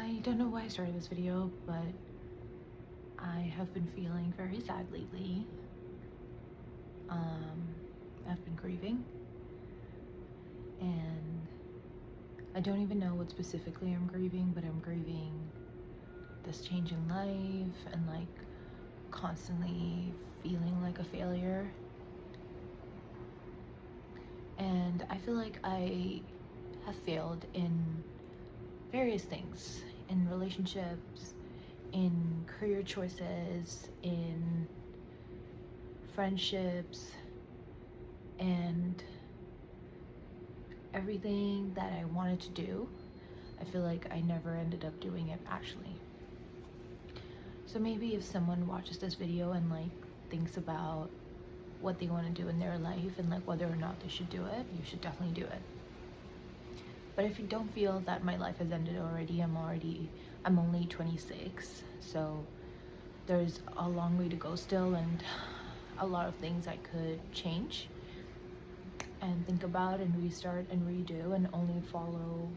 I don't know why I started this video, but I have been feeling very sad lately. I've been grieving, and I don't even know what specifically I'm grieving, but I'm grieving this change in life and like constantly feeling like a failure. And I feel like I have failed in various things, in relationships, in career choices, in friendships, and everything that I wanted to do. I feel like I never ended up doing it actually. So maybe if someone watches this video and like thinks about what they want to do in their life and like whether or not they should do it, you should definitely do it. But if you don't feel that my life has ended already, I'm only 26, so there's a long way to go still, and a lot of things I could change and think about and restart and redo and only follow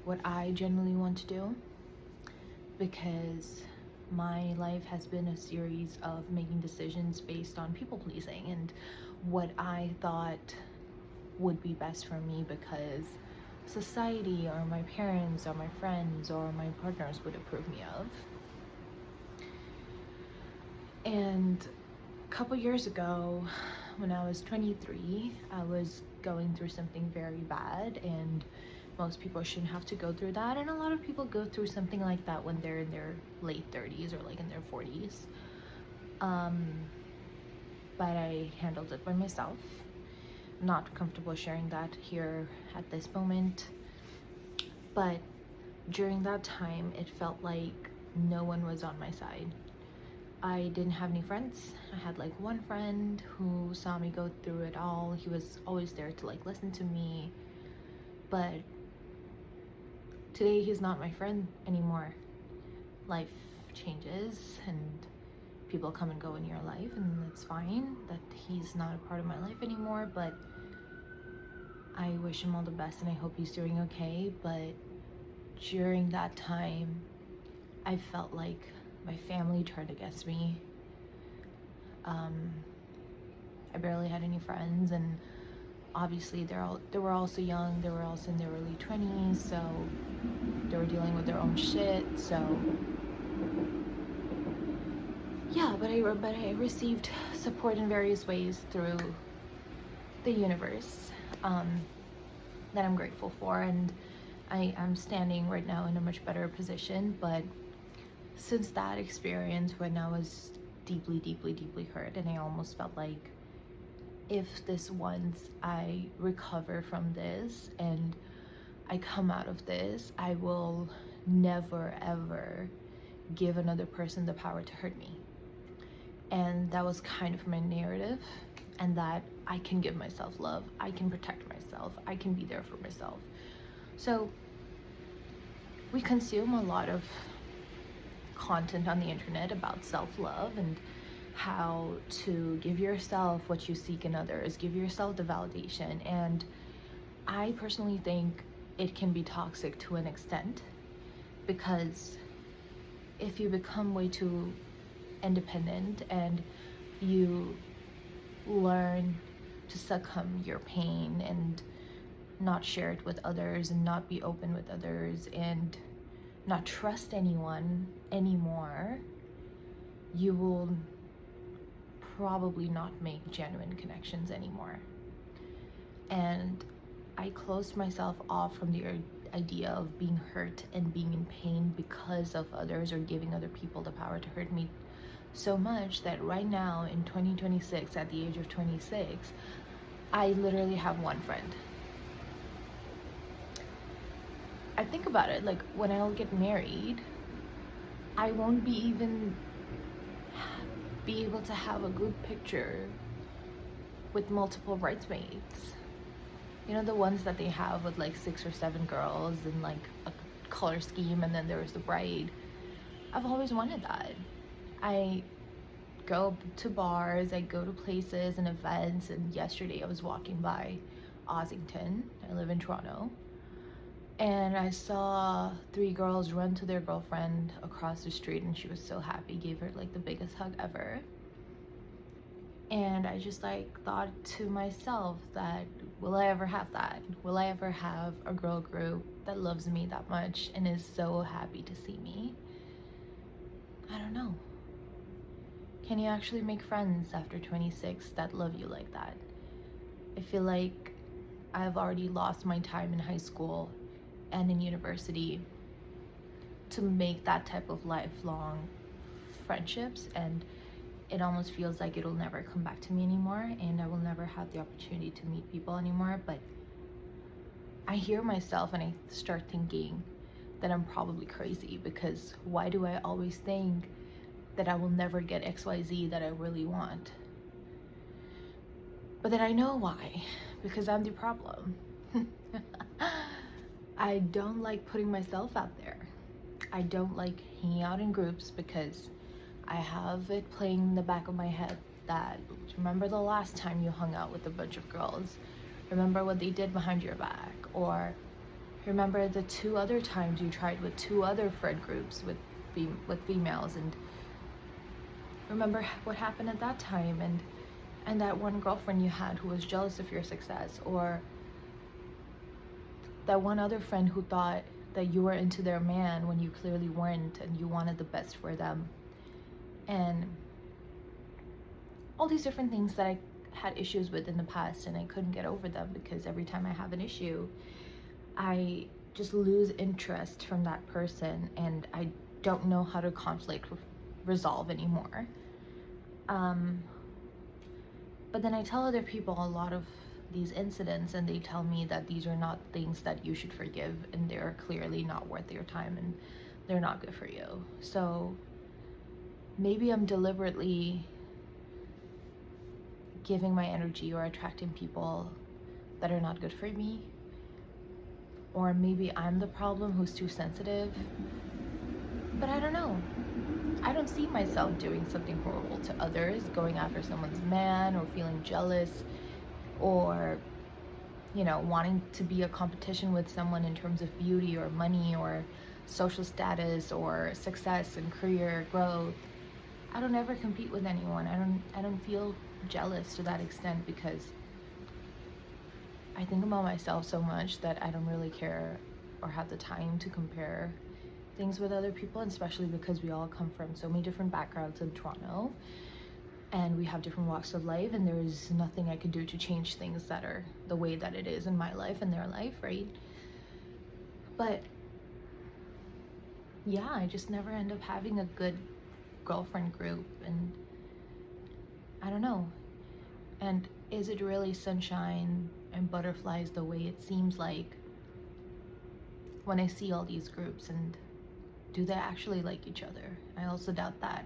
what I genuinely want to do, because my life has been a series of making decisions based on people pleasing and what I thought would be best for me because society or my parents or my friends or my partners would approve me of. And a couple years ago, when I was 23, I was going through something very bad, and most people shouldn't have to go through that, and a lot of people go through something like that when they're in their late 30s or like in their 40s. But I handled it by myself. I'm not comfortable sharing that here at this moment, but during that time it felt like no one was on my side. I didn't have any friends. I had like one friend who saw me go through it all. He was always there to like listen to me, but today he's not my friend anymore. Life changes and people come and go in your life, and it's fine that he's not a part of my life anymore, but I wish him all the best and I hope he's doing okay. But during that time, I felt like my family turned against me. I barely had any friends, and obviously they were also young. They were also in their early 20s, so they were dealing with their own shit. So yeah, but I received support in various ways through the universe, that I'm grateful for, and I am standing right now in a much better position. But since that experience, when I was deeply, deeply, deeply hurt, and I almost felt like if this once I recover from this and I come out of this, I will never ever give another person the power to hurt me. And that was kind of my narrative, and that I can give myself love, I can protect myself, I can be there for myself. So we consume a lot of content on the internet about self-love and how to give yourself what you seek in others, give yourself the validation. And I personally think it can be toxic to an extent, because if you become way too independent and you learn to succumb your pain and not share it with others and not be open with others and not trust anyone anymore, you will probably not make genuine connections anymore. And I closed myself off from the idea of being hurt and being in pain because of others or giving other people the power to hurt me, so much that right now in 2026, at the age of 26, I literally have one friend. I think about it, like when I'll get married, I won't be able to have a group picture with multiple bridesmaids. You know, the ones that they have with like 6 or 7 girls and like a color scheme, and then there's the bride. I've always wanted that. I go to bars, I go to places and events, and yesterday I was walking by Ossington. I live in Toronto. And I saw 3 girls run to their girlfriend across the street, and she was so happy, gave her like the biggest hug ever. And I just like thought to myself that, will I ever have that? Will I ever have a girl group that loves me that much and is so happy to see me? I don't know. Can you actually make friends after 26 that love you like that? I feel like I've already lost my time in high school and in university to make that type of lifelong friendships, and it almost feels like it'll never come back to me anymore, and I will never have the opportunity to meet people anymore. But I hear myself and I start thinking that I'm probably crazy, because why do I always think that I will never get XYZ that I really want? But then I know why, because I'm the problem. I don't like putting myself out there. I don't like hanging out in groups because I have it playing in the back of my head that, remember the last time you hung out with a bunch of girls? Remember what they did behind your back? Or remember the 2 other times you tried with 2 other friend groups with females, and remember what happened at that time, and that one girlfriend you had who was jealous of your success, or that one other friend who thought that you were into their man when you clearly weren't, and you wanted the best for them. And all these different things that I had issues with in the past, and I couldn't get over them, because every time I have an issue, I just lose interest from that person, and I don't know how to conflict resolve anymore. But then I tell other people a lot of these incidents, and they tell me that these are not things that you should forgive, and they're clearly not worth your time, and they're not good for you. So maybe I'm deliberately giving my energy or attracting people that are not good for me. Or maybe I'm the problem who's too sensitive. But I don't know. I don't see myself doing something horrible to others, going after someone's man, or feeling jealous, or, you know, wanting to be a competition with someone in terms of beauty or money or social status or success and career growth. I don't ever compete with anyone. I don't feel jealous to that extent, because I think about myself so much that I don't really care or have the time to compare things with other people, and especially because we all come from so many different backgrounds in Toronto, and we have different walks of life, and there's nothing I could do to change things that are the way that it is in my life and their life, right? But yeah, I just never end up having a good girlfriend group, and I don't know. And is it really sunshine and butterflies the way it seems like when I see all these groups? And do they actually like each other? I also doubt that.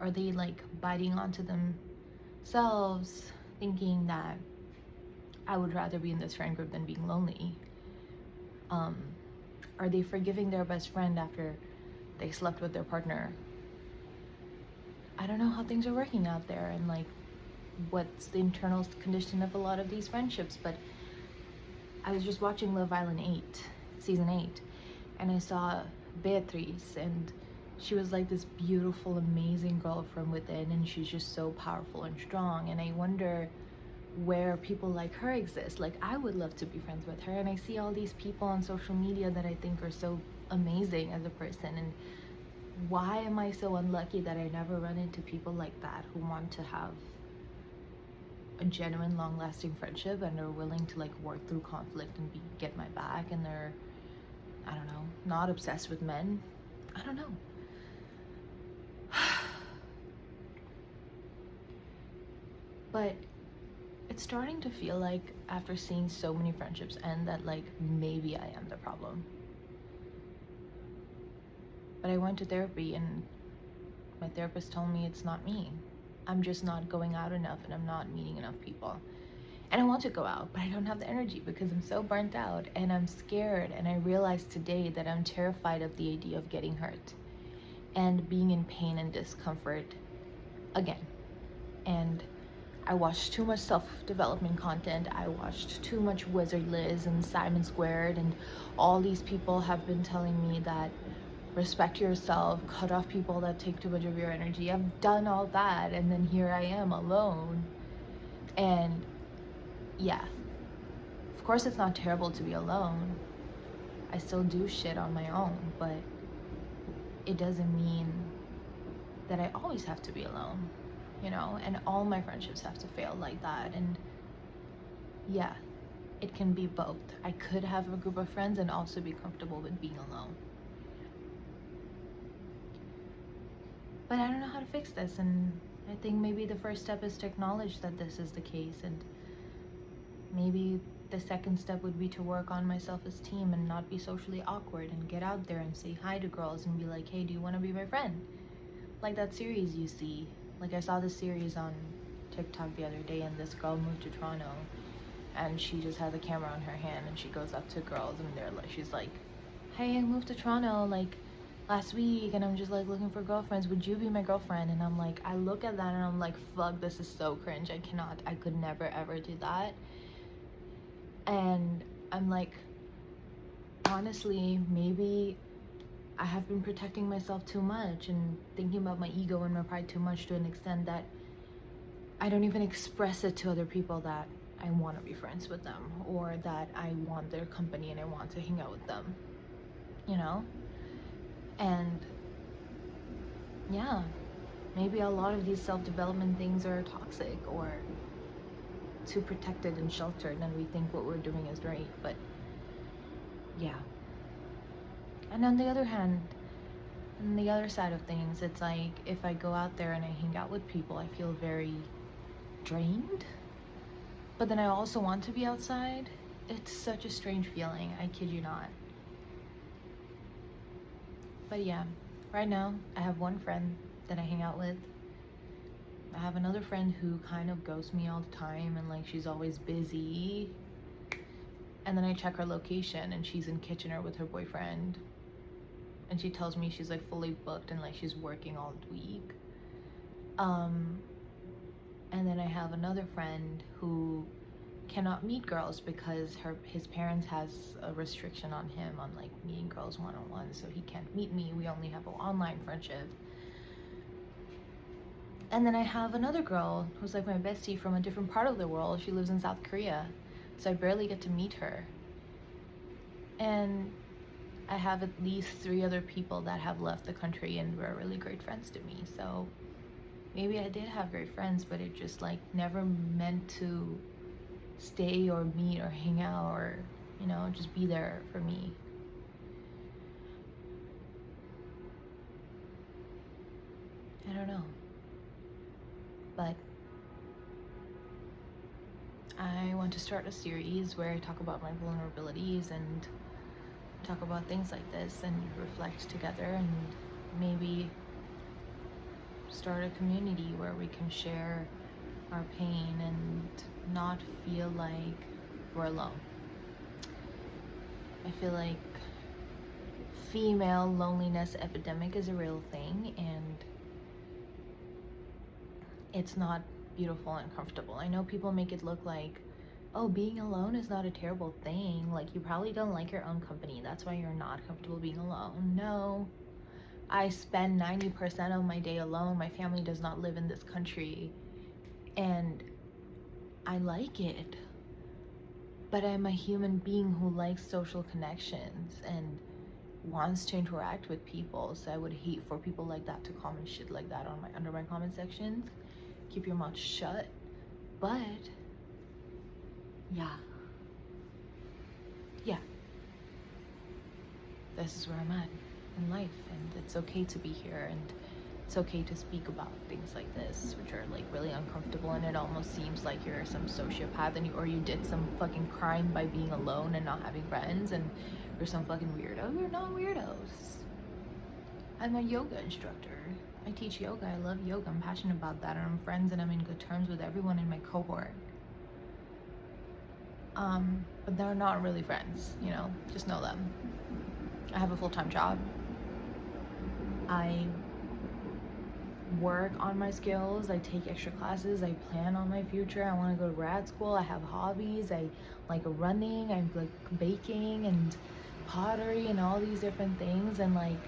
Are they like biting onto themselves, thinking that I would rather be in this friend group than being lonely? Are they forgiving their best friend after they slept with their partner? I don't know how things are working out there, and like what's the internal condition of a lot of these friendships. But I was just watching Love Island 8, season 8, and I saw Beatrice, and she was like this beautiful, amazing girl from within, and she's just so powerful and strong. And I wonder where people like her exist. Like, I would love to be friends with her, and I see all these people on social media that I think are so amazing as a person, and why am I so unlucky that I never run into people like that who want to have a genuine, long-lasting friendship, and are willing to like work through conflict and get my back, and they're, I don't know, not obsessed with men? I don't know. But it's starting to feel like, after seeing so many friendships end, that like maybe I am the problem. But I went to therapy, and my therapist told me it's not me. I'm just not going out enough, and I'm not meeting enough people. And I want to go out, but I don't have the energy because I'm so burnt out, and I'm scared. And I realized today that I'm terrified of the idea of getting hurt and being in pain and discomfort again. And I watched too much self-development content. I watched too much Wizard Liz and Simon Squared, and all these people have been telling me that respect yourself, cut off people that take too much of your energy. I've done all that, and then here I am alone. And yeah, of course it's not terrible to be alone. I still do shit on my own, but it doesn't mean that I always have to be alone, you know? And all my friendships have to fail like that. And yeah, it can be both. I could have a group of friends and also be comfortable with being alone. But I don't know how to fix this, and I think maybe the first step is to acknowledge that this is the case, and maybe the second step would be to work on my self-esteem and not be socially awkward and get out there and say hi to girls and be like, hey, do you want to be my friend? Like that series you see. Like I saw this series on TikTok the other day, and this girl moved to Toronto and she just has a camera on her hand and she goes up to girls and they're like, she's like, hey, I moved to Toronto like last week and I'm just like looking for girlfriends, would you be my girlfriend? And I'm like, I look at that and I'm like, fuck, this is so cringe. I could never ever do that. And I'm like, honestly, maybe I have been protecting myself too much and thinking about my ego and my pride too much to an extent that I don't even express it to other people that I want to be friends with them or that I want their company and I want to hang out with them, you know? And yeah, maybe a lot of these self-development things are toxic or too protected and sheltered, and we think what we're doing is right. But yeah. And on the other hand, on the other side of things, it's like if I go out there and I hang out with people, I feel very drained. But then I also want to be outside. It's such a strange feeling, I kid you not. But yeah, right now I have one friend that I hang out with. I have another friend who kind of ghosts me all the time and like she's always busy. And then I check her location and she's in Kitchener with her boyfriend. And she tells me she's like fully booked and like she's working all week. And then I have another friend who cannot meet girls because his parents has a restriction on him on like meeting girls one-on-one, so he can't meet me. We only have an online friendship. And then I have another girl who's like my bestie from a different part of the world. She lives in South Korea, so I barely get to meet her. And I have at least 3 other people that have left the country and were really great friends to me. So maybe I did have great friends, but it just like never meant to stay or meet or hang out or, you know, just be there for me. I don't know. But I want to start a series where I talk about my vulnerabilities and talk about things like this and reflect together, and maybe start a community where we can share our pain and not feel like we're alone. I feel like female loneliness epidemic is a real thing, and it's not beautiful and comfortable. I know people make it look like, oh, being alone is not a terrible thing. Like, you probably don't like your own company. That's why you're not comfortable being alone. No. I spend 90% of my day alone. My family does not live in this country. And I like it. But I'm a human being who likes social connections and wants to interact with people. So I would hate for people like that to comment shit like that on under my comment sections. Keep your mouth shut. But yeah, this is where I'm at in life, and it's okay to be here, and it's okay to speak about things like this, which are like really uncomfortable, and it almost seems like you're some sociopath or you did some fucking crime by being alone and not having friends, and you're some fucking weirdo. You're not weirdos. I'm a yoga instructor. I teach yoga. I love yoga. I'm passionate about that, and I'm friends and I'm in good terms with everyone in my cohort. But they're not really friends, you know, just know them. I have a full-time job. I work on my skills. I take extra classes. I plan on my future. I want to go to grad school. I have hobbies. I like running. I like baking and pottery and all these different things. And like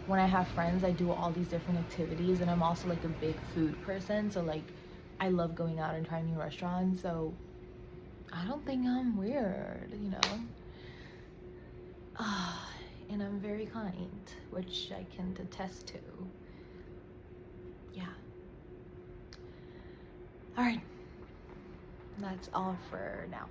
when I have friends, I do all these different activities. And I'm also like a big food person. So like I love going out and trying new restaurants. So I don't think I'm weird, you know? And I'm very kind, which I can attest to. Yeah. All right. That's all for now.